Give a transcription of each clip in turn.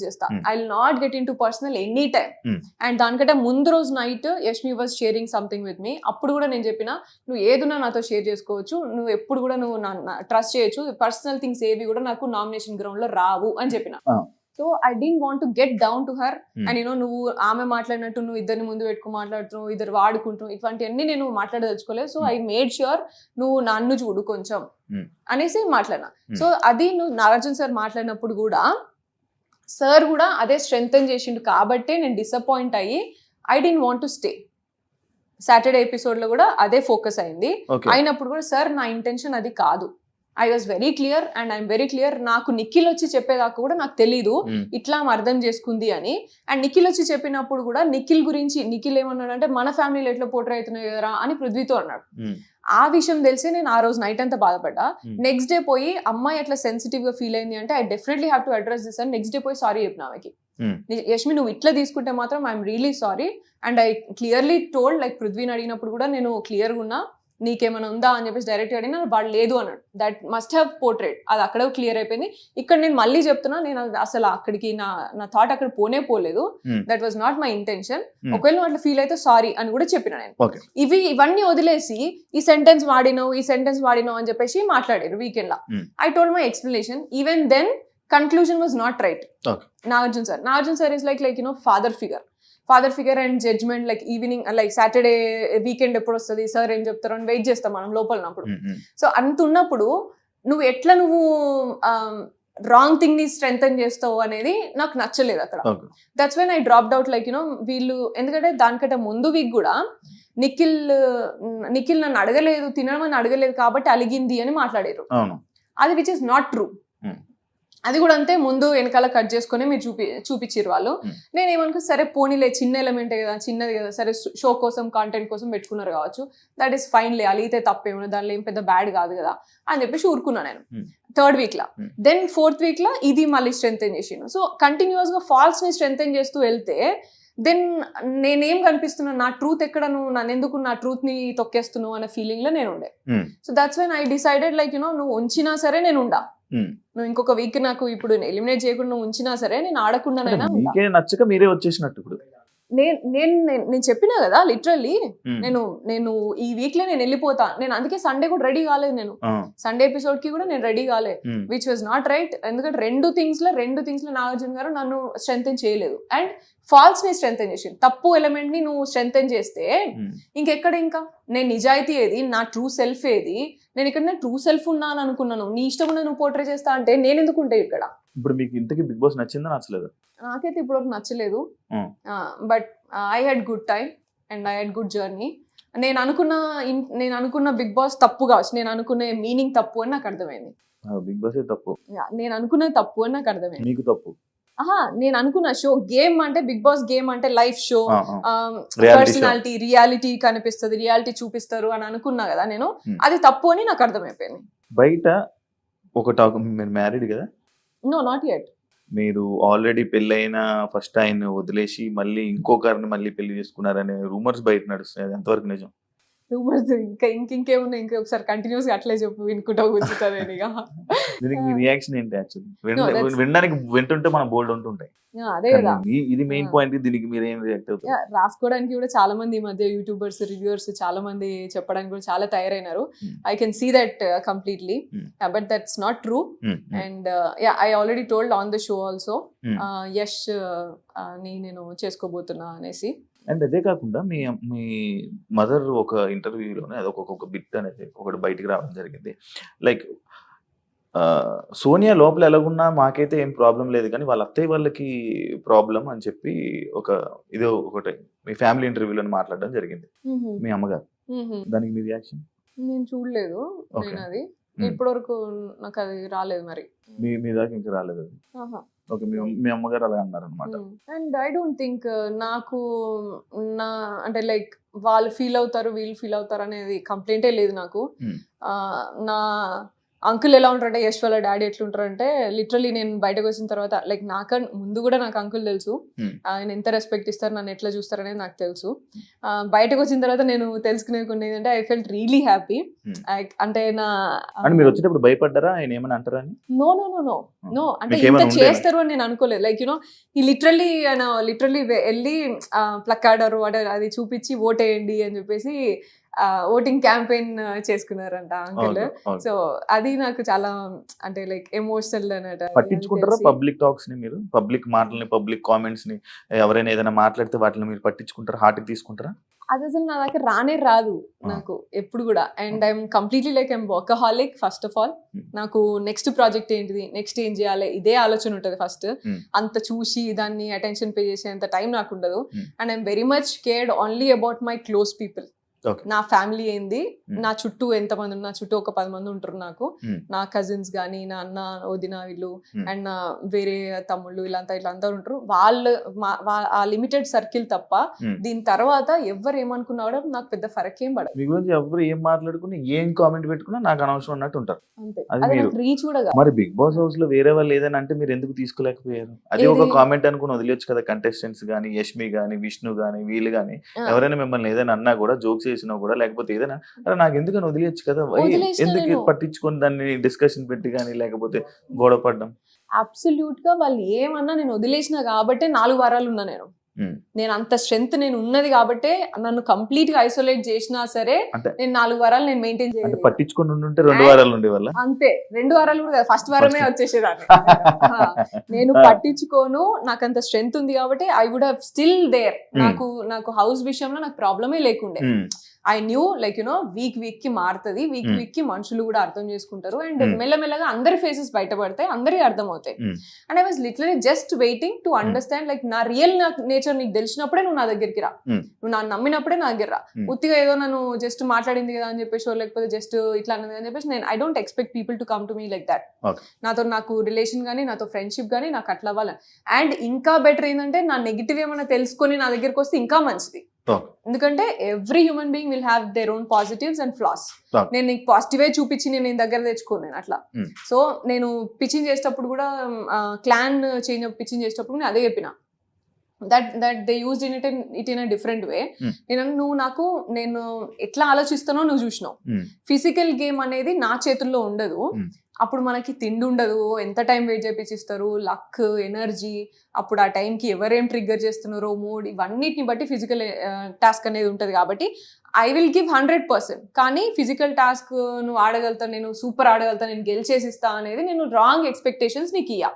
చేస్తా. I will not get into personal any time. And దానికంటే ముందు రోజు night Yashmi was sharing something with me. అప్పుడు కూడా నేను చెప్పిన, నువ్వు ఏదున్నా నాతో షేర్ చేసుకోవచ్చు, నువ్వు ఎప్పుడు కూడా నువ్వు ట్రస్ట్ చేయొచ్చు, పర్సనల్ థింగ్స్ ఏవి కూడా నాకు నామినేషన్ గ్రౌండ్ లో రావు అని చెప్పిన. So I don't want to get down to her and నువ్వు ఆమె మాట్లాడినట్టు నువ్వు ఇద్దరిని ముందు పెట్టుకుని మాట్లాడుతున్నావు, ఇద్దరు వాడుకుంటున్నావు, ఇటువంటివన్నీ నేను మాట్లాడదలుచుకోలేదు. సో ఐ మేడ్ ష్యూర్ నువ్వు నన్ను చూడు కొంచెం అనేసి మాట్లాడినా. సో అది నువ్వు నాగార్జున సార్ మాట్లాడినప్పుడు కూడా సార్ కూడా అదే స్ట్రెంగ్తన్ చేసిండు కాబట్టి నేను డిసప్పాయింట్ అయ్యి I don't want to stay. Saturday episode లో కూడా అదే ఫోకస్ అయింది. అయినప్పుడు కూడా సార్ నా ఇంటెన్షన్ అది కాదు. I was very clear and I'm very clear. నాకు నిఖిల్ వచ్చి చెప్పేదాకా కూడా నాకు తెలీదు ఇట్లా అర్థం చేసుకుంది అని. అండ్ నిఖిల్ వచ్చి చెప్పినప్పుడు కూడా నిఖిల్ గురించి నిఖిల్ ఏమన్నాడు అంటే మన ఫ్యామిలీలో ఎట్లా పోర్ట్రే అవుతున్నాయి కదరా అని పృథ్వీతో అన్నాడు. ఆ విషయం తెలిసి నేను ఆ రోజు నైట్ అంతా బాధపడ్డా. నెక్స్ట్ డే పోయి అమ్మాయి అట్లా సెన్సిటివ్ గా ఫీల్ అయింది అంటే I definitely have to address this అని నెక్స్ట్ డే పోయి సారీ చెప్పిన ఆమెకి. యష్మి నువ్వు ఇట్లా తీసుకుంటే మాత్రం I'm really sorry and I clearly told, like పృథ్వీని అడిగినప్పుడు కూడా నేను క్లియర్గా ఉన్నా, నీకేమైనా ఉందా అని చెప్పేసి డైరెక్ట్ అడిగినా వాడు లేదు అన్నాడు. That must have portrait. అది అక్కడ క్లియర్ అయిపోయింది. ఇక్కడ నేను మళ్ళీ చెప్తున్నా, నేను అసలు అక్కడికి నా థాట్ అక్కడ పోలేదు. That was not my intention. ఒకవేళ నువ్వు అట్లా ఫీల్ అయితే సారీ అని కూడా చెప్పిన నేను. ఇవన్నీ వదిలేసి ఈ సెంటెన్స్ వాడినావు అని చెప్పేసి మాట్లాడారు వీకెండ్ లా. I told my explanation. Even then conclusion was not right. Nagarjuna sir is like father figure and judgement. Like evening like Saturday weekend ఎప్పుడు వస్తుంది సార్ ఏం చెప్తారు అని వెయిట్ చేస్తాం మనం లోపలన్నప్పుడు. సో అంత ఉన్నప్పుడు నువ్వు ఎట్లా రాంగ్ థింగ్ ని స్ట్రెంగ్తన్ చేస్తావు అనేది నాకు నచ్చలేదు అక్కడ. That's when I dropped out. Like వీళ్ళు ఎందుకంటే దానికంటే ముందు వీక్ కూడా నిఖిల్ నన్ను అడగలేదు, తినడం అడగలేదు కాబట్టి అలిగింది అని మాట్లాడారు. అది విచ్ ఇస్ నాట్ ట్రూ. అది కూడా అంతే, ముందు వెనకాల కట్ చేసుకుని మీరు చూపించారు వాళ్ళు. నేనేమనుకో సరే పోనీలే, చిన్న ఎలిమెంటే కదా, చిన్నది కదా, సరే షో కోసం కాంటెంట్ కోసం పెట్టుకున్నారు కావచ్చు, దట్ ఈస్ ఫైన్ లే, అలిగితే తప్పేమో, దానిలో ఏం పెద్ద బ్యాడ్ కాదు కదా అని చెప్పేసి ఊరుకున్నా నేను. థర్డ్ వీక్ లా, దెన్ ఫోర్త్ వీక్ లా ఇది మళ్ళీ స్ట్రెంగ్తన్ చేసిండు. సో కంటిన్యూస్ గా ఫాల్స్ ని స్ట్రెంగ్తన్ చేస్తూ వెళ్తే దెన్ నేనేం కనిపిస్తున్నా, నా ట్రూత్ ఎక్కడ, నువ్వు నన్ను ఎందుకు నా ట్రూత్ ని తొక్కేస్తున్నావు అనే ఫీలింగ్ లో నేను ఉండే. So that's when I decided like నువ్వు ఉంచినా సరే నేను ఉండా, నువ్వు ఇంకొక వీక్ నాకు ఇప్పుడు ఎలిమినేట్ చేయకుండా నువ్వు ఉంచినా సరే నేను ఆడకుండానైనా నచ్చక మీరే వచ్చేసినట్టు. ఇప్పుడు నేను చెప్పినా కదా లిటరల్లీ, నేను ఈ వీక్ లో నేను వెళ్ళిపోతా. నేను అందుకే సండే కూడా రెడీ కాలేదు. నేను సండే ఎపిసోడ్ కి కూడా నేను రెడీ కాలే, విచ్ వాజ్ నాట్ రైట్. ఎందుకంటే రెండు థింగ్స్ లో నాగార్జున గారు నన్ను స్ట్రెంగ్తన్ చేయలేదు అండ్ ఫాల్స్ ని స్ట్రెంగ్తన్ చేసి, తప్పు ఎలిమెంట్ ని నువ్వు స్ట్రెంగ్తన్ చేస్తే ఇంకెక్కడ, ఇంకా నేను నిజాయితీ ఏది, నా ట్రూ సెల్ఫ్ ఏది, నేను ఇక్కడ ట్రూ సెల్ఫ్ ఉన్నాను అనుకున్నాను, నీ ఇష్టం నువ్వు పోర్ట్రే చేస్తా అంటే నేను ఎందుకు ఉంటాయి ఇక్కడ. ఇప్పుడు మీకు ఇంతకీ బిగ్ బాస్ నచ్చిందా నచ్చలేదు? నాకైతే ఇప్పుడు నచ్చలేదు. But I had good time and I had good journey. నేను అనుకున్న బిగ్ బాస్ తప్పు కావచ్చు, నేను అనుకునే మీనింగ్ తప్పు అని నాకు అర్థమైంది. బిగ్ బాస్ తప్పు, నేను అనుకున్నది తప్పు అని నాకు అర్థమైంది. మీకు తప్పు? నేను అనుకున్న షో గేమ్ అంటే బిగ్ బాస్ గేమ్ అంటే లైఫ్ షో, పర్సనాలిటీ, రియాలిటీ కనిపిస్తుంది, రియాలిటీ చూపిస్తారు అని అనుకున్నా కదా నేను. అది తప్పు అని నాకు అర్థమైపోయింది. బయట ఒక టాక్, మీరు మ్యారీడ్ కదా? No, not yet. మీరు ఆల్రెడీ పెళ్ళైన ఫస్ట్ ఆయన వదిలేసి మళ్ళీ ఇంకొకరిని మళ్ళీ పెళ్లి చేసుకున్నారనే రూమర్స్ బయట నడుస్తున్నాయి, ఎంతవరకు నిజం? రూమర్స్ ఇంకేమున్నాయి, ఇంకొకసారి కంటిన్యూస్ గా అట్లే చెప్పు, వినుకుంటా కూర్చుంటాను. దీనికి మీ రియాక్షన్ ఏంటి? యాక్చువల్లీ వినడానికి వింటుంటే మనం బోల్డ్ ఉంటుంటాయి, అదే కదా ఇది మెయిన్ పాయింట్. దీనికి మీరు ఏం రియాక్ట్ అవుతారు? రాసుకోవడానికి కూడా చాలా మంది ఈ మధ్య యూట్యూబర్స్, రివ్యూవర్స్ చాలా మంది చెప్పడానికి కూడా చాలా తయారైనారు. I can see that completely, but that's not true. And I already told on the show also, Yash ని నేను చేసుకోబోతున్నా అనేసి. అండ్ అదే కాకుండా మీ మదర్ ఒక ఇంటర్వ్యూలోనే అదొక బిట్ అనేది ఒకటి బయటికి రావడం జరిగింది. లైక్ సోనియా లోపల ఎలాగున్నా మాకైతే ఏం ప్రాబ్లం లేదు, కానీ వాళ్ళ అత్తయ్య వాళ్ళకి ప్రాబ్లం అని చెప్పి ఒకటి మీ ఫ్యామిలీ ఇంటర్వ్యూలో మాట్లాడడం జరిగింది మీ అమ్మగారు. దానికి మీ రియాక్షన్? నేను చూడలేదు, నేను అది ఇప్పటి వరకు నాకు అది రాలేదు. మరి మీ దాకా ఇంకా రాలేదు అది? ఓకే, మీ అమ్మగారు అలా అన్నారు అనమాట. అండ్ ఐ డోంట్ థింక్ నాకు అంటే లైక్ వాళ్ళు ఫీల్ అవుతారు, వీళ్ళు ఫీల్ అవుతారు అనేది కంప్లైంటే లేదు నాకు. అంకుల్ ఎలా ఉంటారంటే యశ్ వాళ్ళ డాడీ ఎట్లుంటారంటే లిటరలీ నేను బయటకు వచ్చిన తర్వాత లైక్ ముందు కూడా నాకు అంకుల్ తెలుసు, ఆయన ఎంత రెస్పెక్ట్ ఇస్తారు, నన్ను ఎట్లా చూస్తారు అనేది నాకు తెలుసు. బయటకు వచ్చిన తర్వాత నేను తెలుసుకునే కొన్ని ఏంటంటే ఐ ఫెల్ట్ రియలీ హ్యాపీ. అంటే మీరు వచ్చేటప్పుడు భయపడ్డారా ఆయన ఏమని అంటారా? No no no no no అంటే ఇంత చేస్తారు అని నేను అనుకోలేదు. లైక్ యూనో ఈ లిటరలీ ఆయన లిటరలీ వెళ్ళి ప్లక్కాడరు అది చూపించి ఓట్ వేయండి అని చెప్పేసి ఓటింగ్ క్యాంపెయిన్ చేసుకున్నారంట అంకుల్. సో అది నాకు చాలా అంటే లైక్ ఎమోషనల్ అన్నట్టు. పట్టించుకుంటారా పబ్లిక్ టాక్స్ ని మీరు? పబ్లిక్ మాటల్ని, పబ్లిక్ కామెంట్స్ ని ఎవరైనా ఏదైనా మాట్లాడితే వాటిని మీరు పట్టించుకుంటారా, హార్ట్ తీసుకుంటారా? అది అసలు నా దగ్గర రానే రాదు నాకు ఎప్పుడు కూడా. And I'm completely like I'm workaholic first of all. నాకు నెక్స్ట్ ప్రాజెక్ట్ ఏంటిది, నెక్స్ట్ ఏం చేయాలి, ఇదే ఆలోచన ఉంటుంది ఫస్ట్. అంత చూసి దాన్ని అటెన్షన్ పే చేసేంత టైం నాకు ఉండదు. And I'm very much cared only about my close people. నా ఫ్యామిలీ ఏంది, నా చుట్టూ ఎంతమంది ఉన్నారు, నా చుట్టూ ఒక 10 మంది ఉంటారు నాకు. నా కజిన్స్ గానీ, నా అన్న వదిన వీళ్ళు అండ్ నా వేరే తమ్ముళ్ళు ఇట్లా ఉంటారు. వాళ్ళు ఆ లిమిటెడ్ సర్కిల్ తప్ప దీని తర్వాత ఎవరు ఏమనుకున్నా కూడా నాకు పెద్ద ఫరక్ ఏం పడదు. మీ గురించి ఎవరు ఏం మాట్లాడుకున్నా, ఏం కామెంట్ పెట్టుకున్నా నాకు అనవసరం అన్నట్టు ఉంటారు. అంతే రీచ్ కూడా. మరి బిగ్ బాస్ హౌస్ లో వేరే వాళ్ళు ఏదైనా అంటే మీరు ఎందుకు తీసుకోలేకపోయారు? అది ఒక కామెంట్ అనుకుని వదిలేచ్చు కదా. కంటెస్టెంట్స్ గానీ, యష్మి గానీ, విష్ణు గానీ, వీళ్ళు గానీ ఎవరైనా మిమ్మల్ని ఏదైనా అన్నా కూడా, జోక్స్ చేసినా కూడా, లేకపోతే ఏదైనా నాకు ఎందుకని వదిలేయచ్చు కదా, ఎందుకు పట్టించుకొని దాన్ని డిస్కషన్ పెట్టి కానీ లేకపోతే గొడవ పడ్డం? అబ్సల్యూట్ గా వాళ్ళు ఏమన్నా నేను వదిలేసిన కాబట్టే 4 వారాలు ఉన్నా నేను అంత స్ట్రెంత్ నేను ఉన్నది కాబట్టి నన్ను కంప్లీట్ గా ఐసోలేట్ చేసినా సరే నేను 4 వారాలు నేను మెయింటైన్ చేయాలి. పట్టించుకొని ఉంటే 2 వారాలు ఉండేవాళ్ళ. అంతే 2 వారాలు కూడా ఫస్ట్ వారమే వచ్చేసేదాన్ని. నేను పట్టించుకోను, నాకు అంత స్ట్రెంత్ ఉంది కాబట్టి I would have still there. నాకు హౌస్ విషయంలో నాకు ప్రాబ్లమే లేకుండే. I knew like you know week కి మారుతుంది, వీక్ కి మనుషులు కూడా అర్థం చేసుకుంటారు. అండ్ మెల్లమెల్లగా అందరి ఫేసెస్ బయటపడతాయి, అందరికి అర్థం అవుతాయి. And I was literally just waiting to understand like నా రియల్ నేచర్ నీకు తెలిసినప్పుడే నువ్వు నా దగ్గరికి రా, నువ్వు నా నమ్మినప్పుడే నా దగ్గర రా. ఉత్తిగా ఏదో నన్ను జస్ట్ మాట్లాడింది కదా అని చెప్పేసి, లేకపోతే జస్ట్ ఇట్లా అన్నది అని చెప్పేసి నేను I don't expect people to come to me like that. నాకు రిలేషన్ కానీ, నాతో ఫ్రెండ్షిప్ కానీ నాకు అట్లా అవ్వాలి. అండ్ ఇంకా బెటర్ ఏంటంటే నా నెగిటివ్ ఏమైనా తెలుసుకొని నా దగ్గరికి వస్తే ఇంకా మంచిది. ఎందుకంటే every human being will have their own positives and floss. నేను నీకు పాజిటివే చూపించి నేను దగ్గర తెచ్చుకోను నేను అట్లా. సో నేను పిచ్చింగ్ చేసేటప్పుడు కూడా క్లాన్ చేంజ్ పిచ్చింగ్ చేసేటప్పుడు నేను అదే చెప్పిన, that they used it in a different way. నేను ఎట్లా ఆలోచిస్తానో నువ్వు చూసినావు. ఫిజికల్ గేమ్ అనేది నా చేతుల్లో ఉండదు. అప్పుడు మనకి తిండి ఉండదు, ఎంత టైం వెయిట్ చేపిస్తారు, లక్, ఎనర్జీ, అప్పుడు ఆ టైంకి ఎవరేం ట్రిగ్గర్ చేస్తున్నారో, మూడ్, ఇవన్నిటిని బట్టి ఫిజికల్ టాస్క్ అనేది ఉంటుంది. కాబట్టి ఐ విల్ గివ్ 100%. కానీ ఫిజికల్ టాస్క్ నువ్వు ఆడగలుగుతా, నేను సూపర్ ఆడగలుగుతా, నేను గెలిచేసిస్తా అనేది నేను రాంగ్ ఎక్స్పెక్టేషన్స్ నీకు ఇయ్యా.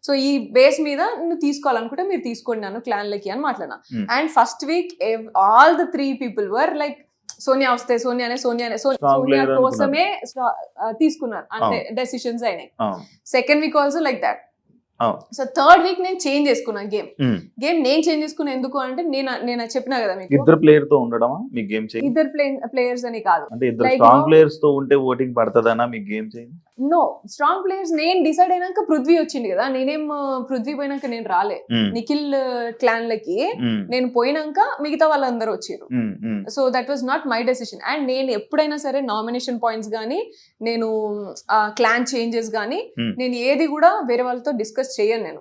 సో ఈ బేస్ మీద నువ్వు తీసుకోవాలనుకుంటే మీరు తీసుకోండి నన్ను క్లాన్లకి అని మాట్లాడినా. And first week all the 3 people were like Sonia వస్తే సోనియా కోసమే తీసుకున్నారు అంటే డెసిషన్స్ అయినాయి. Second week also like that. So third week నేను చేంజ్ చేసుకున్నాను గేమ్ నేను చేంజ్ చేసుకున్నా. ఎందుకు అంటే నేను చెప్పినా కదా మీకు, ఇద్దరు ప్లేయర్ తో ఉండడమా మీ గేమ్ చేంజ్? ఇద్దరు ప్లేయర్స్ అని కాదు, అంటే ఇద్దరు స్ట్రాంగ్ ప్లేయర్స్ తో ఉంటే ఓటింగ్ పడతదనా మీ game change? No, strong players నేను డిసైడ్ అయినాక పృథ్వీ వచ్చింది కదా, నేనేం పృథ్వీ పోయినాక నేను రాలే. నిఖిల్ క్లాన్ లకి నేను పోయినాక మిగతా వాళ్ళందరూ వచ్చారు. So that was not my decision. And నేను ఎప్పుడైనా సరే నామినేషన్ పాయింట్స్ గానీ, నేను క్లాన్ చేంజెస్ గానీ, నేను ఏది కూడా వేరే వాళ్ళతో డిస్కస్ చేయను. నేను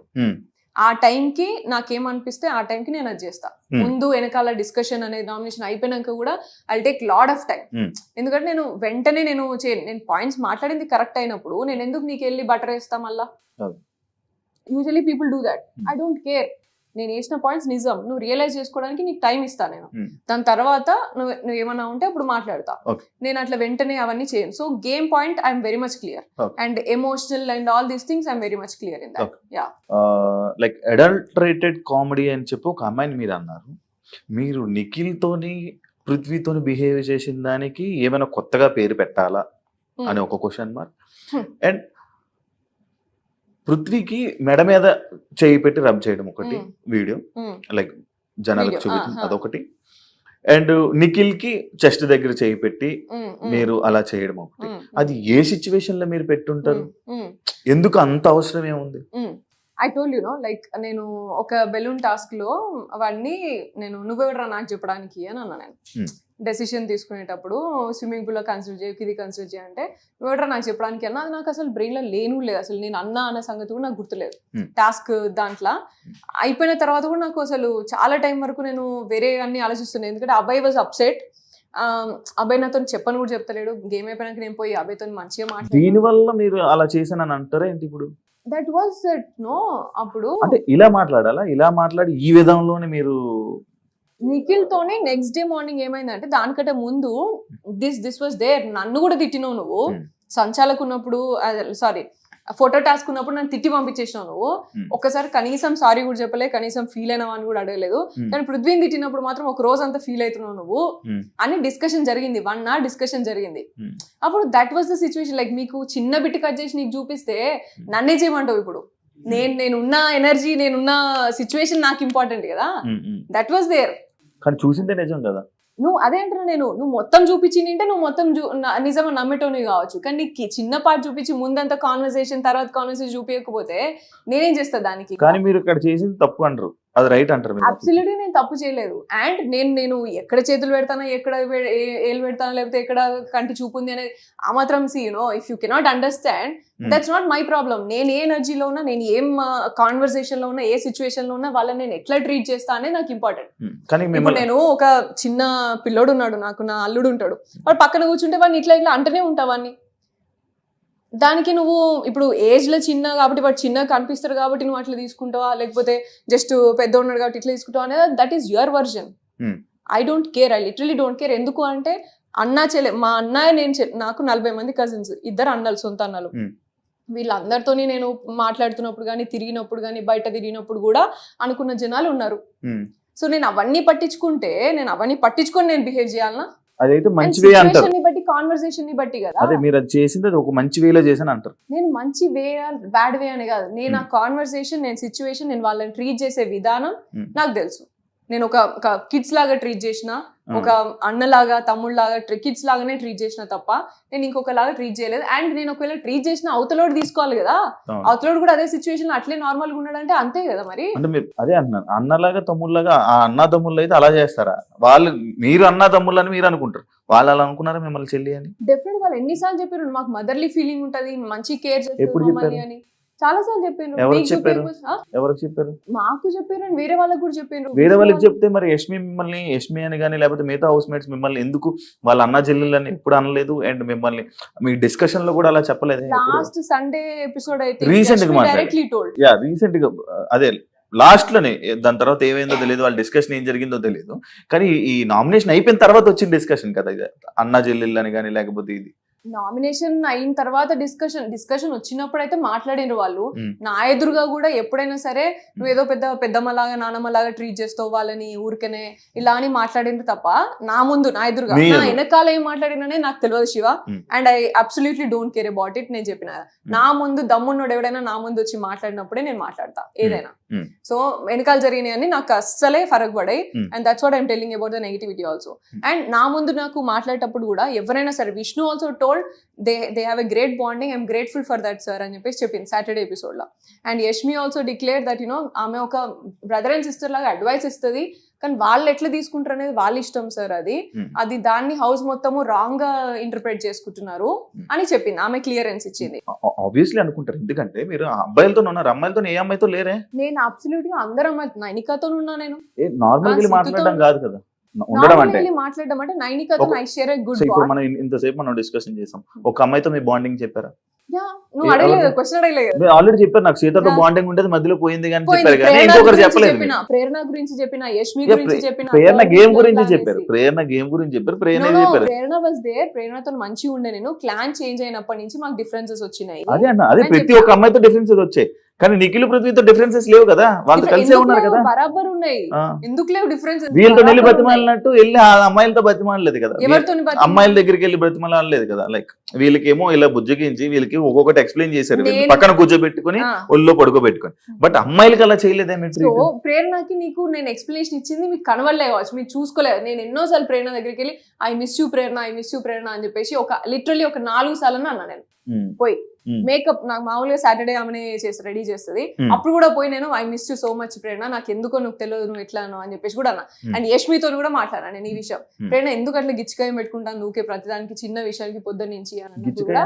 ఆ టైంకి నాకేమనిపిస్తే ఆ టైంకి నేను అది చేస్తా. ముందు వెనకాల డిస్కషన్ అనేది నామినేషన్ అయిపోయినాక కూడా I take lot of time. ఎందుకంటే నేను వెంటనే నేను పాయింట్స్ మాట్లాడింది కరెక్ట్ అయినప్పుడు నేను ఎందుకు నీకు వెళ్ళి బటర్ వేస్తా మళ్ళా? Usually people do that. I don't care. నేను వేసిన పాయింట్స్ నిజం, నువ్వు రియలైజ్ చేసుకోవడానికి నీకు టైం ఇస్తా నేను. దాని తర్వాత నువ్వు ఏమన్నా ఉంటే అప్పుడు మాట్లాడతా. నేను అట్లా వెంటనే అవన్నీ చేయను. So game point I'm very much clear and emotional and all these things I'm very much clear in that. Yeah, like adulterated comedy అని చెప్పి ఒక అమ్మాయిని మీరు అన్నారు. మీరు నిఖిల్ తోని పృథ్వీతోని బిహేవ్ చేసిన దానికి ఏమైనా కొత్తగా పేరు పెట్టాలా అని ఒక క్వశ్చన్ మార్క్. అండ్ పృథ్వీకి మెడ మీద చేయి పెట్టి రబ్ చేయడం ఒకటి వీడియో, లైక్ జనాలకు చూపించడం అదొకటి. అండ్ నిఖిల్ కి చెస్ట్ దగ్గర చేయి పెట్టి మీరు అలా చేయడం ఒకటి. అది ఏ సిచ్యువేషన్ లో మీరు పెట్టుంటారు? ఎందుకు అంత అవసరం ఏముంది? I told you know, like నేను ఒక బెలూన్ టాస్క్ లో వాడిని నువ్వెవడరా నాకు చెప్పడానికి అని అన్నా. నేను డెసిషన్ తీసుకునేటప్పుడు స్విమ్మింగ్ పూల్లో కన్సిడర్ చేయ ఇది కన్సిడర్ చేయంటే నువ్వేట్రా నాకు చెప్పడానికి అన్నా అది నాకు అసలు బ్రెయిన్లో లేను లేదు అసలు నేను అన్నా అన్న సంగతి కూడా నాకు గుర్తులేదు టాస్క్ దాంట్లో అయిపోయిన తర్వాత కూడా నాకు అసలు చాలా టైం వరకు నేను వేరే అన్ని ఆలోచిస్తున్నాను ఎందుకంటే అబ్బాయి వాజ్ అప్సెట్ అబ్బాయి నాతో చెప్పని కూడా చెప్తలేడు గేమ్ అయిపోయినాక నేను పోయి అబ్బాయితో మంచిగా మాట్లాడాను దీని వల్ల మీరు అలా చేశానని అంటారా ఏంటి ఇప్పుడు దట్ వాజ్ నో అప్పుడు అంటే ఇలా మాట్లాడాలా ఇలా మాట్లాడి ఈ విధంలోనే మీరు నిఖిల్ తోనే నెక్స్ట్ డే మార్నింగ్ ఏమైందంటే దానికంటే ముందు దిస్ వాజ్ దేర్ నన్ను కూడా తిట్టినావు నువ్వు సంచాలకు ఉన్నప్పుడు సారీ ఫోటో టాస్క్ ఉన్నప్పుడు నన్ను తిట్టి పంపించేసినావు నువ్వు ఒక్కసారి కనీసం సారీ కూడా చెప్పలే కనీసం ఫీల్ అయినావా అని కూడా అడగలేదు కానీ పృథ్వీని తిట్టినప్పుడు మాత్రం ఒక రోజు అంతా ఫీల్ అవుతున్నావు నువ్వు అని డిస్కషన్ జరిగింది 1 hour డిస్కషన్ జరిగింది అప్పుడు that was the situation like మీకు చిన్న బిట్ కట్ చేసి నీకు చూపిస్తే నన్నే చేయమంటావు ఇప్పుడు నేనున్న ఎనర్జీ నేనున్న సిచ్యువేషన్ నాకు ఇంపార్టెంట్ కదా దట్ వాజ్ దేర్ కానీ చూసిందే నిజం కదా నువ్వు అదే అంటున్నా నువ్వు మొత్తం చూపించింటే నువ్వు మొత్తం నిజంగా నమ్మేటోని కావచ్చు కానీ నీకు చిన్న పార్ట్ చూపించి ముందంతా కాన్వర్సేషన్ తర్వాత కాన్వర్సేషన్ చూపించకపోతే నేనేం చేస్తా దానికి కానీ మీరు ఇక్కడ చేసింది తప్పు అంటారు అది రైట్ అంటారు అబ్సల్యూట్లీ నేను తప్పు చేయలేదు అండ్ నేను ఎక్కడ చేతులు పెడతానా ఎక్కడ ఏలు పెడతానా లేకపోతే ఎక్కడ కంటి చూపు ఉంది అనేది ఆ మాత్రం if you cannot understand that's not my problem నేను ఏ ఎనర్జీలో ఉన్నా నేను ఏం కాన్వర్సేషన్ లో ఉన్నా ఏ సిచ్యువేషన్ లో ఉన్నా వాళ్ళని నేను ఎట్లా ట్రీట్ చేస్తా అనేది నాకు ఇంపార్టెంట్ ఇప్పుడు నేను ఒక చిన్న పిల్లోడు ఉన్నాడు నాకు నా అల్లుడు ఉంటాడు వాడు పక్కన కూర్చుంటే వాడిని ఇట్లా ఇట్లా అంటనే ఉంటావాన్ని దానికి నువ్వు ఇప్పుడు ఏజ్ లో చిన్న కాబట్టి వాడు చిన్నగా కనిపిస్తారు కాబట్టి నువ్వు అట్లా తీసుకుంటావా లేకపోతే జస్ట్ పెద్ద ఉన్నాడు కాబట్టి ఇట్లా తీసుకుంటావా అనేది that is your version I don't care I literally don't care ఎందుకు అంటే అన్నా చెల్లె మా అన్నయ్య నేను నాకు 40 మంది కజిన్స్ 2 అన్నలు సొంత అన్నలు వీళ్ళందరితోని నేను మాట్లాడుతున్నప్పుడు కానీ తిరిగినప్పుడు కానీ బయట తిరిగినప్పుడు కూడా అనుకున్న జనాలు ఉన్నారు సో నేను అవన్నీ పట్టించుకొని నేను బిహేవ్ చేయాలనా అదైతే మంచి వే అంటారు బట్టి కాన్వర్సేషన్ ని బట్టి కదా అదే మీరు అది చేసింది అది ఒక మంచి వేలో చేశాను అంటారు నేను మంచి వే బ్యాడ్ వే అని కాదు నేను ఆ కాన్వర్సేషన్ నేను సిచ్యువేషన్ నేను వాళ్ళని ట్రీట్ చేసే విధానం నాకు తెలుసు నేను ఒక కిడ్స్ లాగా ట్రీట్ చేసిన ఒక అన్నలాగా తమ్ముళ్ళలాగా కిడ్స్ లాగానే ట్రీట్ చేసిన తప్ప నేను ఇంకొకలాగా ట్రీట్ చేయలేదు అండ్ నేను ఒకవేళ ట్రీట్ చేసిన అవతలోడు తీసుకోవాలి కదా అవతలోడు కూడా అదే సిచ్యువేషన్ అట్లే నార్మల్ గా ఉన్నాడంటే అంతే కదా మరి అంటే మీరు అదే అంటున్నారు అన్నలాగా తమ్ముళ్ళలాగా ఆ అన్న తమ్ముళ్ళు అయితే అలా చేస్తారా వాళ్ళు మీరు అన్న తమ్ముళ్ళు అని మీరు అనుకుంటారు వాళ్ళు అలా అనుకున్నారా మిమ్మల్ని చెల్లి అని డెఫినెట్ వాళ్ళు ఎన్నిసార్లు చెప్పారు మాకు మదర్లీ ఫీలింగ్ ఉంటది మంచి కేర్ ఎప్పుడు చేస్తారు అని చాలా సార్లు చెప్పారు ఎవరికి చెప్పారు మాకు చెప్పారు వేరే వాళ్ళకి కూడా చెప్పారు వేరే వాళ్ళకి చెప్తే మరి యష్మి అని కానీ లేకపోతే మిగతా హౌస్ మేట్స్ మిమ్మల్ని ఎందుకు వాళ్ళ అన్న చెల్లెళ్ళని ఎప్పుడు అనలేదు అండ్ మిమ్మల్ని మీ డిస్కషన్ లో కూడా అలా చెప్పలేదు లాస్ట్ సండే ఎపిసోడ్ అయితే రీసెంట్ గా అదే లాస్ట్ లోనే దాని తర్వాత ఏమైందో తెలియదు వాళ్ళ డిస్కషన్ ఏం జరిగిందో తెలియదు కానీ ఈ నామినేషన్ అయిపోయిన తర్వాత వచ్చిన డిస్కషన్ కదా ఇది అన్న చెల్లెళ్ళు అని కానీ లేకపోతే ఇది నామినేషన్ అయిన తర్వాత డిస్కషన్ వచ్చినప్పుడు అయితే మాట్లాడినారు వాళ్ళు నా ఎదురుగా కూడా ఎప్పుడైనా సరే నువ్వు ఏదో పెద్దమ్మలాగా నానమ్మలాగా ట్రీట్ చేస్తావు వాళ్ళని ఊరికనే ఇలా అని మాట్లాడింది తప్ప నా ఎదురుగా నా వెనకాల ఏం మాట్లాడిననే నాకు తెలియదు Shiva and I absolutely don't care about it నేను చెప్పిన నా ముందు దమ్మున్నోడు ఎవడైనా నా ముందు వచ్చి మాట్లాడినప్పుడే నేను మాట్లాడతా ఏదైనా సో వెనకాల జరిగినాయి అని నాకు అస్సలే ఫరక్ పడాయి and that's what I'm telling about the negativity also and నా ముందు నాకు మాట్లాడేటప్పుడు కూడా ఎవరైనా సరే Vishnu also told they have a great bonding, I'm grateful for that sir అని చెప్పేసి చెప్పింది సాటర్డే ఎపిసోడ్ లో and Yashmi also declare that ఆమె ఒక బ్రదర్ అండ్ సిస్టర్ లాగా అడ్వైస్ ఇస్తుంది కానీ వాళ్ళు ఎట్లా తీసుకుంటారు అనేది వాళ్ళ ఇష్టం సార్ అది దాన్ని హౌస్ మొత్తము రాంగ్ గా ఇంటర్ప్రెట్ చేసుకుంటున్నారు అని చెప్పింది ఆమె క్లియరెన్స్ ఇచ్చింది ఆబ్వియస్లీ అనుకుంటారు ఎందుకంటే మీరు అబ్బాయిలతో ఉన్నారు అమ్మాయిలతో ఏ అమ్మాయితో లేరే నేను అబ్సల్యూట్ గా అందరు అమ్మాయి నైనికాతో ఉన్నా నేను నార్మల్ మాట్లాడడం కాదు కదా ఉండడం అంటే మాట్లాడడం అంటే నైనికాతో ఐ షేర్ ఎ గుడ్ ఇప్పుడు మనం ఇంతసేపు మనం డిస్కషన్ చేసాం ఒక అమ్మాయితో మీ బాండింగ్ చెప్పారా నువ్వు అడగలేదు క్వశ్చన్ అడగలేదు ఆల్రెడీ చెప్పారు నాకు సీతతో బాండింగ్ ఉంటది మధ్యలో పోయింది కానీ చెప్పారు కానీ ఇంకొకరు చెప్పలేదు ప్రేరణ గురించి చెప్పిన యష్మి గురించి చెప్పిన ప్రేరణ గేమ్ గురించి చెప్పారు ప్రేరణ వాజ్ దేర్ ప్రేరణతో మంచిగా ఉండే నేను క్లాన్ చేంజ్ అయినప్పటి నుంచి మాకు డిఫరెన్సెస్ వచ్చినాయి అదే అన్న అదే ప్రతి ఒక్క అమ్మాయితో డిఫరెన్సెస్ వచ్చాయి కానీ నిఖిల్ పృథ్వీతో డిఫరెన్సెస్ లేవు కదా వాళ్ళు కలిసే ఉన్నారు కదా బరాబర్ ఉన్నాయి ఎందుకు లేవు డిఫరెన్స్ వీళ్ళతో వెళ్ళి బతిమాలినట్టు వెళ్ళి ఆ అమ్మాయిలతో బతిమాలలేదు కదా అమ్మాయిల దగ్గరికి వెళ్ళి బతిమాలలేదు కదా లైక్ వీళ్ళకేమో ఇలా బుజ్జగించి వీళ్ళకి ఒక్కొక్కటి ఎక్స్ప్లెయిన్ చేశారు పక్కన కూర్చోబెట్టుకుని ఒళ్ళో పడుకోబెట్టుకుని బట్ అమ్మాయిలకి అలా చేయలేదే ప్రేరణకి నీకు నేను ఎక్స్ప్లెనేషన్ ఇచ్చింది మీకు కనవలే కావచ్చు మీరు చూసుకోలేదు నేను ఎన్నోసార్లు ప్రేరణ దగ్గరికి వెళ్ళి ఐ మిస్ యూ ప్రేరణ అని చెప్పేసి లిటరల్లీ ఒక 4 సార్లు అన్నా నేను పోయి మేకప్ నాకు మామూలుగా సాటర్డే ఆమెనే చేసి రెడీ చేస్తుంది. అప్పుడు కూడా పోయి నేను I miss you so much Prerana, నాకు ఎందుకో నువ్వు తెలియదు నువ్వు ఎట్లానో అని చెప్పేసి కూడా అన్నా. అండ్ యష్మితో కూడా మాట్లాడాను నేను ఈ విషయం. ప్రేరణ ఎందుకు అట్లా గిచ్చికాయ పెట్టుకుంటాను నువ్వుకే ప్రతిదానికి చిన్న విషయానికి పొద్దు నుంచి అని కూడా.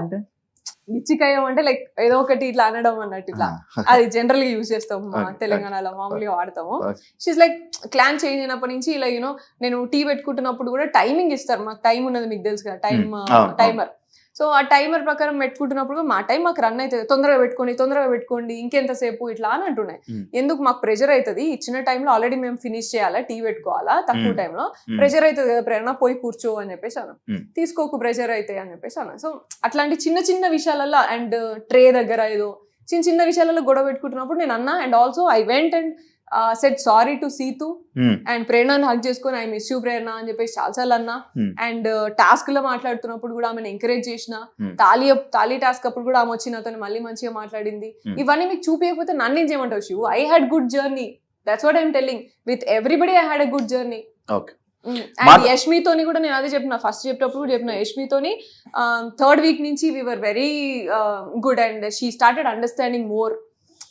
గిచ్చికాయ అంటే లైక్ ఏదో ఒకటి ఇట్లా అనడం అన్నట్టు, ఇట్లా అది జనరల్ గా యూజ్ చేస్తాం తెలంగాణలో, మామూలుగా వాడతాము. షీస్ లైక్ క్లాన్ చేంజ్ అయినప్పటి నుంచి ఇలా యూనో నేను టీ పెట్టుకుంటున్నప్పుడు కూడా టైమింగ్ ఇస్తారు, మాకు టైం ఉన్నది మీకు తెలుసు కదా, టైమర్. సో ఆ టైమర్ ప్రకారం పెట్టుకుంటున్నప్పుడు మా టైం మాకు రన్ అవుతుంది, తొందరగా పెట్టుకోండి ఇంకెంతసేపు ఇట్లా అని అంటున్నాయి. ఎందుకు మాకు ప్రెషర్ అవుతుంది, ఇచ్చిన టైంలో ఆల్రెడీ మేము ఫినిష్ చేయాలా, టీ పెట్టుకోవాలా, తక్కువ టైంలో ప్రెషర్ అవుతుంది కదా ప్రేరణ, పోయి కూర్చో అని చెప్పేసి అను, తీసుకోకు ప్రెషర్ అవుతాయి అని చెప్పేసి అను. సో అట్లాంటి చిన్న చిన్న విషయాలలో అండ్ ట్రే దగ్గర ఏదో చిన్న విషయాలలో గొడవ పెట్టుకుంటున్నప్పుడు నేను అన్నా. And also I went and said sorry to Seetu and ప్రేరణని హక్ చేసుకొని ఐ మిస్ యూ ప్రేరణ అని చెప్పేసి చాలాసార్లు అన్నా. అండ్ టాస్క్ లో మాట్లాడుతున్నప్పుడు కూడా ఆమెను ఎంకరేజ్ చేసిన, తాళీ టాస్క్ అప్పుడు కూడా ఆమె వచ్చి నాతో మళ్ళీ మంచిగా మాట్లాడింది. ఇవన్నీ మీకు చూపించకపోతే నన్ను ఏం చేయమంటావు Shivu? I had good journey, that's what I'm telling, with everybody I had a good journey. And యష్మితోని కూడా నేను అదే చెప్పిన, ఫస్ట్ చెప్పేటప్పుడు కూడా చెప్పిన, యష్మితోని థర్డ్ వీక్ నుంచి we were very good and she started understanding more.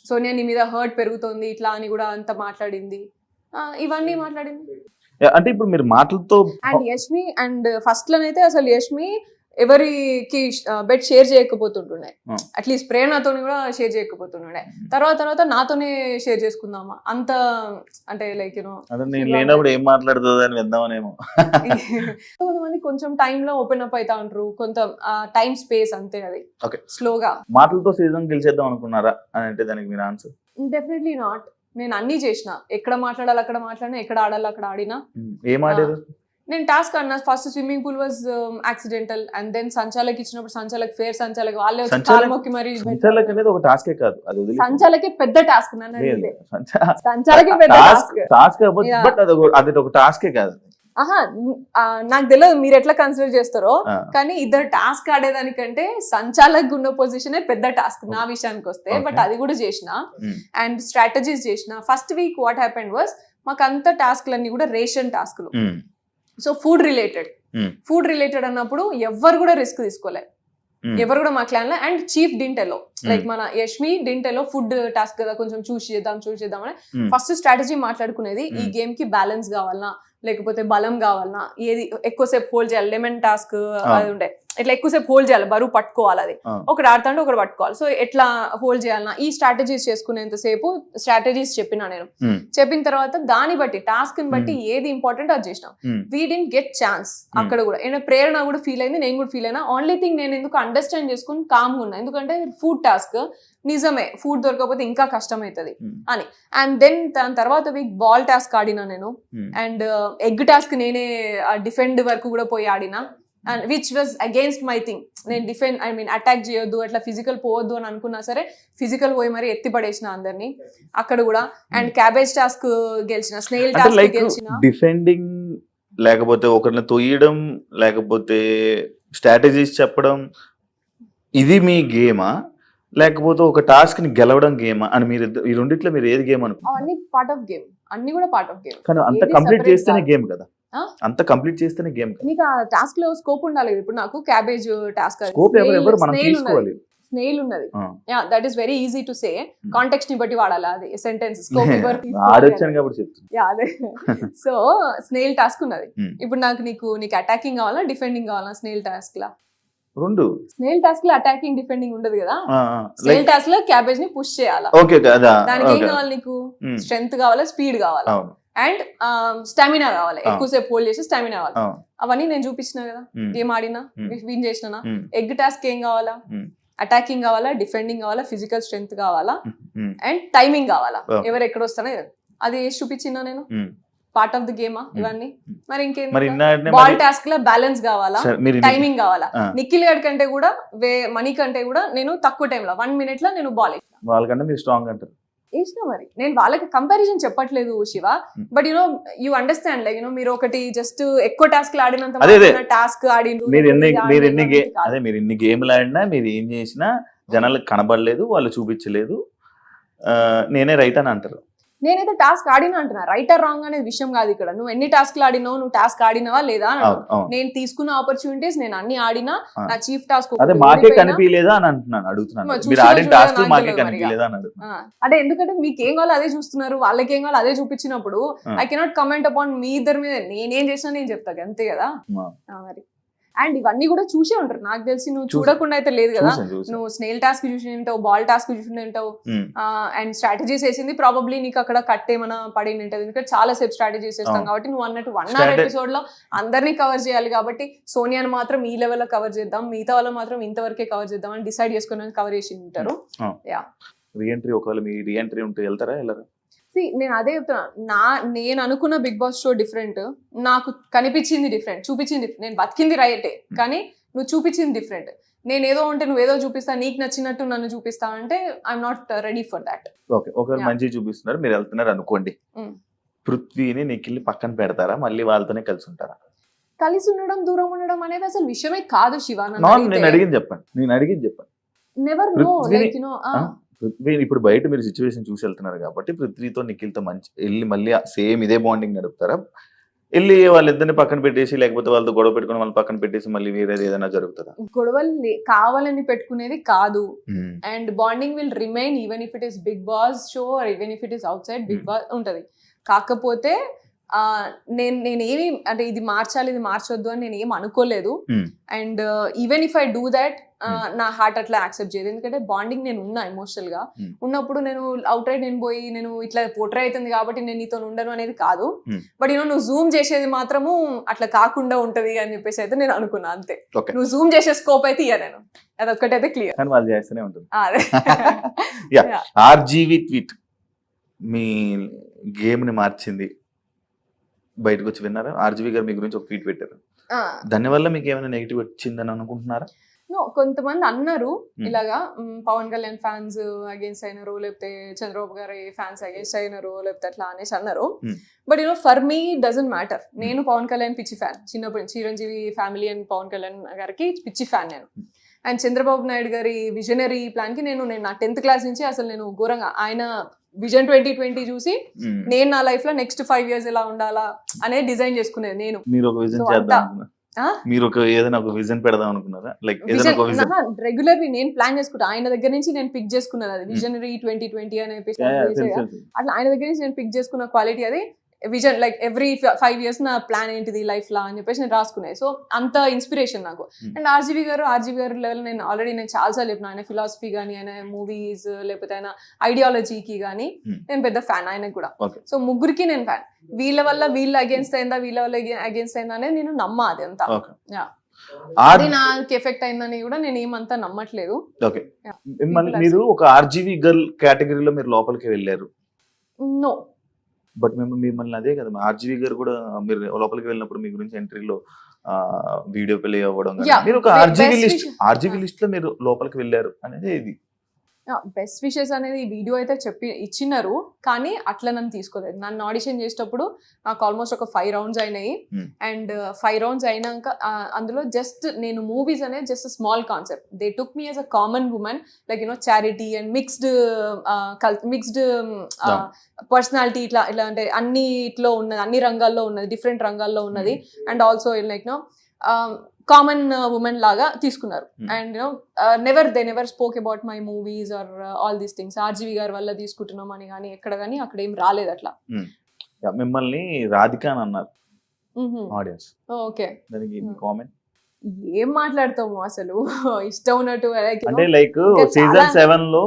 Sonia నీ మీద హర్ట్ పెరుగుతుంది ఇట్లా అని కూడా అంత మాట్లాడింది, ఇవన్నీ మాట్లాడింది. అంటే ఇప్పుడు మీరు మాటలతో అండ్ యష్మి అండ్ ఫస్ట్ లోనైతే అసలు యష్మి ఎవరికి బెడ్ షేర్ చేయకపోతుంటుండే, అట్లీస్ట్ ప్రేరణతో కూడా షేర్ చేయకపోతుండే. తర్వాత నాతోనే షేర్ చేసుకుందామా అంత, అంటే లైక్ యూనో నేను లేనప్పుడు ఏం మాట్లాడుతుంది అని విందామనేమో. కొంతమంది కొంచెం టైమ్ లో ఓపెన్ అప్ అవుతా ఉంటారు, కొంత టైం స్పేస్ అంతే, అది స్లోగా. మాటలతో సీజన్ గెలిచేద్దాం అనుకున్నారా అని అంటే దానికి మీరు ఆన్సర్? Definitely not. నేను అన్ని చేసిన, ఎక్కడ మాట్లాడాలి అక్కడ మాట్లాడినా, ఎక్కడ ఆడాలి అక్కడ ఆడినా. ఏం ఆడారు? నేను టాస్క్ అన్నా, first swimming pool was accidental and then సంచాలకి ఇచ్చినప్పుడు సంచాలకి వాళ్ళే వచ్చి కాలు మొక్కి మరి. సంచాలకి అనేది ఒక టాస్కే కాదు, అది సంచాలకి పెద్ద టాస్క్, సంచాలకి పెద్ద టాస్క్, బట్ అది ఒక టాస్కే కాదు. నాకు తెలియదు మీరు ఎట్లా కన్సిడర్ చేస్తారో, కానీ ఇద్దరు టాస్క్ ఆడేదానికంటే సంచాలక్ ఉన్న పొజిషనే పెద్ద టాస్క్ నా విషయానికి వస్తే. బట్ అది కూడా చేసిన అండ్ స్ట్రాటజీస్ చేసిన. First week what happened was, మాకు అంత టాస్క్లన్నీ కూడా రేషన్ టాస్క్లు. సో ఫుడ్ రిలేటెడ్ అన్నప్పుడు ఎవ్వరు కూడా రిస్క్ తీసుకోలే, ఎవరు కూడా మా క్లాన్ లో. అండ్ చీఫ్ డింటెలో లైక్ మన యష్మి డింటెలో ఫుడ్ టాస్క్ కదా, కొంచెం చూసి చేద్దాం అని ఫస్ట్ స్ట్రాటజీ మాట్లాడుకునేది. ఈ గేమ్ కి బ్యాలెన్స్ కావాలన్నా లేకపోతే బలం కావాలన్నా, ఏది ఎక్కువసేపు హోల్డ్ చేయాలి, లెమన్ టాస్క్ అది ఉండే, ఇట్లా ఎక్కువసేపు హోల్డ్ చేయాలి, బరువు పట్టుకోవాలి, అది ఒకటి ఆడుతుంటే ఒకటి పట్టుకోవాలి. సో ఎట్లా హోల్డ్ చేయాలన్నా ఈ స్ట్రాటజీస్ చేసుకునేంతసేపు స్ట్రాటజీస్ చెప్పిన నేను. చెప్పిన తర్వాత దాన్ని బట్టి టాస్క్ ని బట్టి ఏది ఇంపార్టెంట్ అది చేసినాం. వీ డింట్ గెట్ ఛాన్స్ అక్కడ కూడా. ఏమైనా ప్రేరణ కూడా ఫీల్ అయింది, నేను కూడా ఫీల్ అయినా. ఓన్లీ థింగ్ నేను ఎందుకు అండర్స్టాండ్ చేసుకుని కామ్గా ఉన్నా, ఎందుకంటే ఫుడ్ టాస్క్ నిజమే, ఫుడ్ దొరకకపోతే ఇంకా కష్టం అవుతుంది అని. అండ్ దెన్ దాని తర్వాత వీక్ బాల్ టాస్క్ ఆడినా నేను. అండ్ ఎగ్ టాస్క్ నేనే డిఫెండ్ వరకు కూడా పోయి ఆడినా. And which was against my thing. నేను డిఫెండ్ అటాక్ చేయొద్దు, అట్లా ఫిజికల్ పోవద్దు అని అనుకున్నా సరే ఫిజికల్ పోయి మరి ఎత్తి పడేసిన అందరినీ అక్కడ కూడా. అండ్ క్యాబేజ్ టాస్క్ గెలిచిన, స్నేల్ టాస్క్ గెలిచిన. డిఫెండింగ్ లేకపోతే ఒకరిని తొయ్యడం లేకపోతే స్ట్రాటజీస్ చెప్పడం, ఇది మీ గేమా లేకపోతే ఒక టాస్క్ ని గెలవడం గేమా అని మీరు ఈ రెండిట్లో మీరు ఏది గేమ్ అనుకో? అన్ని పార్ట్ ఆఫ్ గేమ్, అన్ని కూడా పార్ట్ ఆఫ్ గేమ్. కానీ అంత కంప్లీట్ చేస్తేనే గేమ్ కదా, అంత కంప్లీట్ చేస్తేనే గేమ్. నీకు ఆ టాస్క్ లో స్కోప్ ఉండాలి. ఇప్పుడు నాకు క్యాబేజ్ టాస్క్ స్కోప్ ఎవరు మనం తీసుకోవాలి. స్నేల్ ఉన్నది, yeah that is very easy to say. Context ని బట్టి వాడాలి అది సెంటెన్స్. స్కోప్ ఆడొచ్చాను కాబట్టి చెప్తున్నా. యా అదే. సో స్నేల్ టాస్క్ ఉన్నది. ఇప్పుడు నీకు అటాకింగ్ కావాలా డిఫెండింగ్ కావాలా? స్నేల్ టాస్క్ లా రెండు. స్నేల్ టాస్క్ లో అటాకింగ్ డిఫెండింగ్ ఉండదు కదా. స్నేల్ టాస్క్ లో క్యాబేజ్ ని పుష్ చేయాలా. దానికి ఏం కావాలి నీకు? స్ట్రెంగ్త్ కావాలా, స్పీడ్ కావాలా, అండ్ స్టామినా కావాలి. ఎక్కువసేపు హోల్డ్ చేసి స్టామినా కావాలి. అవన్నీ నేను చూపించిన కదా, గేమ్ ఆడినా, విన్ చేసినా. ఎగ్ టాస్క్ ఏం కావాలా? అటాకింగ్ కావాలా, డిఫెండింగ్ కావాలా, ఫిజికల్ స్ట్రెంగ్త్ కావాలా, అండ్ టైమింగ్ కావాలా. ఎవరు ఎక్కడ వస్తానో అది చూపించినా నేను. పార్ట్ ఆఫ్ ది గేమా ఇవన్నీ? మరి ఇంకేం? బాల్ టాస్క్ లో బ్యాలెన్స్ కావాలా, టైమింగ్ కావాలా. నిఖిల్ గడ్ కంటే కూడా మనీ కంటే కూడా నేను తక్కువ టైంలో 1 minute లో నేను బాల్ వాళ్ళకంటే మీరు స్ట్రాంగ్ అంటారు వేసిన. మరి నేను వాళ్ళకి కంపారిజన్ చెప్పట్లేదు Shiva, but you understand like మీరు ఒకటి జస్ట్ ఎక్కువ టాస్క్ ఆడినంత టాస్క్ ఆడి మీరు ఎన్ని గేమ్లు ఆడినా మీరు ఏం చేసినా జనాలకు కనబడలేదు, వాళ్ళు చూపించలేదు, నేనే రైట్ అని అంటారు. నేనైతే టాస్క్ ఆడినా అంటున్నా, రైట్ ఆర్ రాంగ్ అనేది విషయం కాదు ఇక్కడ. నువ్వు ఎన్ని టాస్క్లు ఆడినావు, నువ్వు టాస్క్ ఆడినావా లేదా అని అవును, అవును. నేను తీసుకున్న ఆపర్చునిటీస్ నేను అన్ని ఆడినా. నా చీఫ్ టాస్క్ అదే మాకే కనిపించలేదా అని అంటున్నాను, అడుగుతున్నాను. మరి మీరు ఆడిన చూసినా టాస్క్ చూడదా మాకే నాకు కనిపించలేదా అని అడుగుతున్నాను. అదే, ఎందుకంటే మీకు ఏం కావాలో అదే చూస్తున్నారు, వాళ్ళకి ఏం కావాలో అదే చూపించినప్పుడు I cannot comment upon me ఇద్దరి మీద. నేనేం చేసినా నేను చెప్తా, అంతే కదా. మరి అండ్ ఇవన్నీ కూడా చూసే ఉంటారు నాకు తెలిసి. నువ్వు చూడకుండా అయితే లేదు కదా. నువ్వు స్నేల్ టాస్క్ చూసి ఉంటావు, బాల్ టాస్క్ చూసి ఉంటావు, అండ్ స్ట్రాటజీస్ వేసింది ప్రాబబ్లీ నీకు అక్కడ కట్ ఏమైనా పడి ఉంటుంది. ఎందుకంటే చాలా సేపు స్ట్రాటజీస్ వేస్తాం కాబట్టి. నువ్వు అన్నట్టు 1 hour ఎపిసోడ్ లో అందరినీ కవర్ చేయాలి కాబట్టి సోనియాని మాత్రం ఈ లెవెల్ లో కవర్ చేద్దాం, మిగతా వాళ్ళు మాత్రం ఇంతవరకే కవర్ చేద్దాం అని డిసైడ్ చేసుకుని కవర్ చేసి ఉంటారు. యా, రీఎంట్రీ ఒకవేళ మీ రీఎంట్రీ ఉంటే వెళ్తారా వెళ్ళరా? నేను అదే చెప్తున్నా, నేను అనుకున్న బిగ్ బాస్ షో డిఫరెంట్, నాకు కనిపించింది డిఫరెంట్, చూపించింది. నేను బతికింది రైటే కానీ నువ్వు చూపించింది డిఫరెంట్. నేను ఏదో ఉంటే నువ్వు ఏదో చూపిస్తా, నీకు నచ్చినట్టు నన్ను చూపిస్తా అంటే I'm not ready for that. Okay, ఒకవేళ మంచిగా చూపిస్తున్నారు, మీరు వెళ్తున్నారు అనుకోండి, పృథ్వీని నిఖిల్ని పక్కన పెడతారా, మళ్ళీ వాళ్ళతోనే కలిసి ఉంటారా? కలిసి ఉండడం దూరం ఉండడం అనేది అసలు విషయమే కాదు శివ. నేను అడిగింది చెప్పండి. Never know, like you know. Prithvi ఇప్పుడు బయట మీరు సిచ్యువేషన్ చూసి వెళ్తున్నారు కాబట్టి పృథ్వీతో నిఖిల్తో మంచి వెళ్ళి మళ్ళీ సేమ్ ఇదే బాండింగ్ నడుపుతారా? వెళ్ళి వాళ్ళిద్దరిని పక్కన పెట్టేసి లేకపోతే వాళ్ళతో గొడవ పెట్టుకుని వాళ్ళని పక్కన పెట్టేసి మళ్ళీ వేరేది ఏదైనా జరుగుతుందా? గొడవలు కావాలని పెట్టుకునేది కాదు. And bonding will remain even if it is Bigg Boss show or even if it is outside Bigg Boss ఉంటది. కాకపోతే నేనేమి అంటే ఇది మార్చాలి ఇది మార్చొద్దు అని నేను ఏం అనుకోలేదు. And even if I do that నా హార్ట్ అట్లా యాక్సెప్ట్ చేయదు. ఎందుకంటే బాండింగ్ నేను ఉన్నా ఎమోషనల్ గా ఉన్నప్పుడు నేను అవుట్ రైట్ నేను పోయి నేను ఇట్లా పోట్రే అవుతుంది కాబట్టి నేను నీతో ఉండను అనేది కాదు. బట్ నువ్వు జూమ్ చేసేది మాత్రము అట్లా కాకుండా ఉంటది అని చెప్పేసి అయితే నేను అనుకున్నా, అంతే. నువ్వు జూమ్ చేసే స్కోప్ అయితే ఇయ్య, నేను అదొక్కటైతే క్లియర్. వాళ్ళు చేస్తూనే ఉంటుంది. ఆర్జీవి ట్వీట్ మీ గేమ్ ని మార్చింది, బయటకు వచ్చి విన్నారా? ఆర్జీవి గారు మీ గురించి ఒక ట్వీట్ పెట్టారు, దానివల్ల మీకు ఏమైనా నెగిటివ్ వచ్చిందని అనుకుంటున్నారా? కొంతమంది అన్నారు ఇలాగా పవన్ కళ్యాణ్ ఫ్యాన్స్ అగేన్స్ట్ అయినారు, లేకపోతే చంద్రబాబు గారి ఫ్యాన్స్ అగేన్స్ట్ అయినారు, లేకపోతే అట్లా అనేసి అన్నారు. But for me doesn't matter. నేను పవన్ కళ్యాణ్ పిచ్చి ఫ్యాన్, చిన్నప్పుడు చిరంజీవి ఫ్యామిలీ అండ్ పవన్ కళ్యాణ్ గారికి పిచ్చి ఫ్యాన్ నేను. అండ్ చంద్రబాబు నాయుడు గారి విజనరీ ప్లాన్ కి నేను నా 10th క్లాస్ నుంచి అసలు నేను ఘోరంగా ఆయన విజన్ 2020 చూసి నేను నా లైఫ్ లో నెక్స్ట్ 5 years ఎలా ఉండాలా అనేది డిజైన్ చేసుకునేది నేను. మీరు ఒక ఏదైనా ఒక విజన్ పెడదాం అనుకున్నారా? లైక్ రెగ్యులర్లీ నేను ప్లాన్ చేసుకుంటా. ఆయన దగ్గర నుంచి నేను పిక్ చేసుకున్నది అది విజనరీ 2020 అనే అట్లా ఆయన దగ్గర నుంచి నేను పిక్ చేసుకున్న క్వాలిటీ అది విజన్. లైక్ ఎవ్రీ 5 years నా ప్లాన్ ఏంటిది లైఫ్ లా అని చెప్పేసి నేను రాసుకున్నాయి. సో అంత ఇన్స్పిరేషన్ నాకు. అండ్ ఆర్జీవి గారు లెవెల్ నేను ఆల్రెడీ నేను చాలాసార్లు చెప్పిన, ఆయన ఫిలాసఫీ కానీ ఆయన మూవీస్ లేకపోతే ఆయన ఐడియాలజీకి కానీ నేను పెద్ద ఫ్యాన్ ఆయనకు కూడా. సో ముగ్గురికి నేను ఫ్యాన్. వీళ్ళ వల్ల వీళ్ళు అగేన్స్ట్ అయిందా వీళ్ళ వల్ల అగేన్స్ట్ అయిందా అనేది నేను నమ్మా, అది అంతా. అది నాకు ఎఫెక్ట్ అయిందని కూడా నేను ఏమంతా నమ్మట్లేదు. మీరు ఒక ఆర్జీవి గర్ల్ కేటగిరీలో మీరు లోపలికి వెళ్ళారు. నో, బట్ మిమ్మల్ని అదే కదా ఆర్జీవి గారు కూడా మీరు లోపలికి వెళ్ళినప్పుడు మీ గురించి ఎంట్రీలో వీడియో ప్లే అవ్వడం, మీరు ఒక ఆర్జీవి లిస్ట్ లో మీరు లోపలికి వెళ్ళారు అనేది ఇది. బెస్ట్ విషెస్ అనేది వీడియో అయితే ఇచ్చినారు కానీ అట్లా నన్ను తీసుకోలేదు. నన్ను ఆడిషన్ చేసేటప్పుడు నాకు ఆల్మోస్ట్ ఒక 5 rounds అయినాయి. అండ్ 5 rounds అయినాక అందులో జస్ట్ నేను మూవీస్ అనేది just small concept. They took me as a common women, like charity and mixed personality, ఇట్లా అంటే అన్నిట్లో ఉన్నది, అన్ని రంగాల్లో ఉన్నది, డిఫరెంట్ రంగాల్లో ఉన్నది. And also like common women లాగా తీసుకున్నారు. And they never spoke about my movies or all these things. RGV గారి వల్ల తీసుకుంటున్నాం అని కానీ ఎక్కడ కానీ అక్కడ ఏం రాలేదు అట్లా. మిమ్మల్ని రాధిక అని అన్నారు ఆడియన్స్. ఓకే, దానికి కామెంట్ ఏం మాట్లాడతాము అసలు ఇష్టం ఉన్నట్టు. అంటే లైక్ సీజన్ 7 లో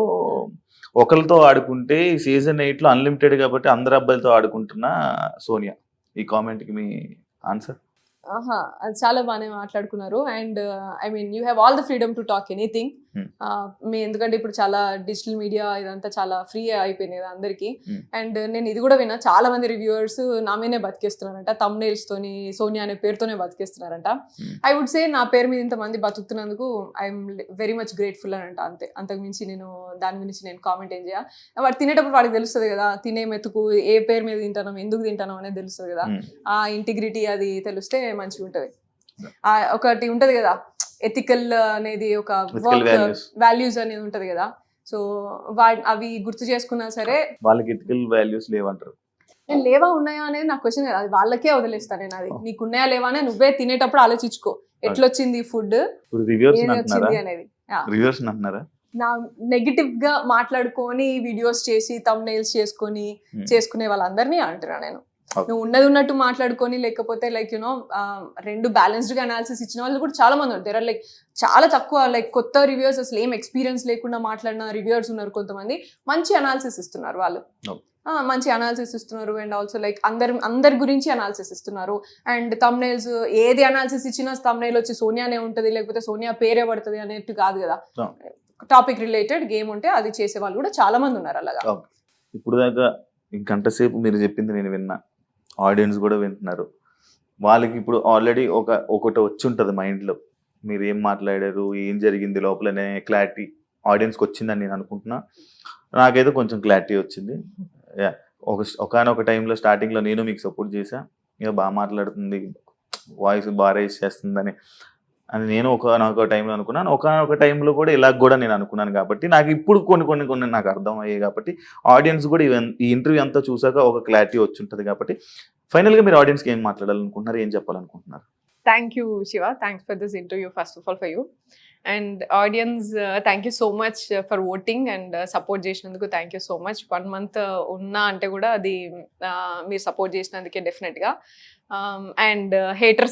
ఒకరితో ఆడుకుంటే సీజన్ 8 లో అన్లిమిటెడ్ కాబట్టి అందరు అబ్బాయిలతో ఆడుకుంటున్న సోనియా, ఈ కామెంట్ కి మీ ఆన్సర్? అది చాలా బాగానే మాట్లాడుకున్నారు. And I mean you have all the freedom to talk anything. ఎందుకంటే ఇప్పుడు చాలా డిజిటల్ మీడియా ఇదంతా చాలా ఫ్రీ అయిపోయింది కదా అందరికి. అండ్ నేను ఇది కూడా విన్నా, చాలా మంది రివ్యూవర్స్ నా మీదే బతికేస్తున్నారంట, తమ్నైల్స్ తోని సోనియా అనే పేరుతోనే బతికేస్తున్నారంట. ఐ వుడ్ సే నా పేరు మీద ఇంతమంది బతుకుతున్నందుకు ఐఎమ్ వెరీ మచ్ గ్రేట్ఫుల్ అని అంట, అంతే. అంతకు మించి నేను దాని గురించి నేను కామెంట్ ఏం చేయాలి. వాడు తినేటప్పుడు వాడికి తెలుస్తుంది కదా, తినే మెతుకు ఏ పేరు మీద తింటాను ఎందుకు తింటాను అనేది తెలుస్తుంది కదా. ఆ ఇంటిగ్రిటీ అది తెలిస్తే మంచిగా ఉంటది. ఒకటి ఉంటది కదా ఎథికల్ అనేది, ఒక వర్క్ వాల్యూస్ అనేది ఉంటది కదా, సో అవి గుర్తు చేసుకున్నా సరే వాళ్ళకి ఎథికల్ వాల్యూస్ లేవంటారు. నేను లేవా ఉన్నాయా అనేది నా క్వశ్చన్ కాదు, అది వాళ్ళకే వదిలేస్తాను నేను. అది నీకు ఉన్నాయా లేవా అనేది నువ్వే తినేటప్పుడు ఆలోచించుకో, ఎట్లొచ్చింది ఫుడ్, ఇప్పుడు రివ్యూర్స్ ఏది అంటున్నారా, వచ్చింది అనేది. రివ్యూర్స్ అంటున్నారా? నా నెగిటివ్ గా మాట్లాడుకొని వీడియోస్ చేసి తమ్నైల్స్ చేసుకొని చేసుకునే వాళ్ళందరినీ అంటున్నా నేను. Okay. నువ్వు ఉన్నది ఉన్నట్టు మాట్లాడుకొని, లేకపోతే లైక్ యునో రెండు బ్యాలెన్స్డ్ గా అనాలిసిస్ ఇచ్చిన వాళ్ళు కూడా చాలా మంది ఉన్నారు. దేర్ లైక్ చాలా తక్కువ లైక్ కొత్త రివ్యూర్స్, అసలు ఏం ఎక్స్పీరియన్స్ లేకుండా మాట్లాడిన రివ్యూర్స్ ఉన్నారు కొంతమంది. మంచి అనాలిసిస్ ఇస్తున్నారు వాళ్ళు. Okay. మంచి అనాలిసిస్ ఇస్తున్నారు అండ్ ఆల్సో లైక్ అందరి గురించి అనాలిసిస్ ఇస్తున్నారు. అండ్ తమ్నైల్స్ ఏది అనాలిసిస్ ఇచ్చినా తమ్నైల్ వచ్చి సోనియానే ఉంటుంది, లేకపోతే సోనియా పేరే పడుతుంది అనేట్టు కాదు కదా. టాపిక్ రిలేటెడ్ గేమ్ ఉంటే అది చేసే వాళ్ళు కూడా చాలా మంది ఉన్నారు అలాగా. ఇప్పుడు దాకా గంట సేపు మీరు చెప్పింది నేను విన్నా, ఆడియన్స్ కూడా వింటున్నారు. వాళ్ళకి ఇప్పుడు ఆల్రెడీ ఒకటి వచ్చి ఉంటుంది మైండ్లో, మీరు ఏం మాట్లాడారు, ఏం జరిగింది లోపలనే క్లారిటీ ఆడియన్స్కి వచ్చిందని నేను అనుకుంటున్నా. నాకైతే కొంచెం క్లారిటీ వచ్చింది. ఒకనొక టైంలో స్టార్టింగ్లో నేను మీకు సపోర్ట్ చేశా, ఇక బాగా మాట్లాడుతుంది, వాయిస్ బాగా రైజ్ చేస్తుందని నేను ఒకనొక టైంలో అనుకున్నాను. ఒకనొక టైంలో కూడా ఇలా కూడా నేను అనుకున్నాను. కాబట్టి నాకు ఇప్పుడు కొన్ని నాకు అర్థం అయ్యాయి. కాబట్టి ఆడియన్స్ కూడా ఈ ఇంటర్వ్యూ అంతా చూసాక ఒక క్లారిటీ వచ్చి ఉంటుంది. కాబట్టి ఫైనల్గా మీరు ఆడియన్స్కి ఏం మాట్లాడాలనుకుంటున్నారు, ఏం చెప్పాలనుకుంటున్నారు? Thank you Shiva, thanks for this interview first of all for you. And audience thank you so much for voting and support చేసినందుకు thank you so much. 1 month ఉన్నా అంటే కూడా అది మీరు సపోర్ట్ చేసినందుకే డెఫినెట్గా. And haters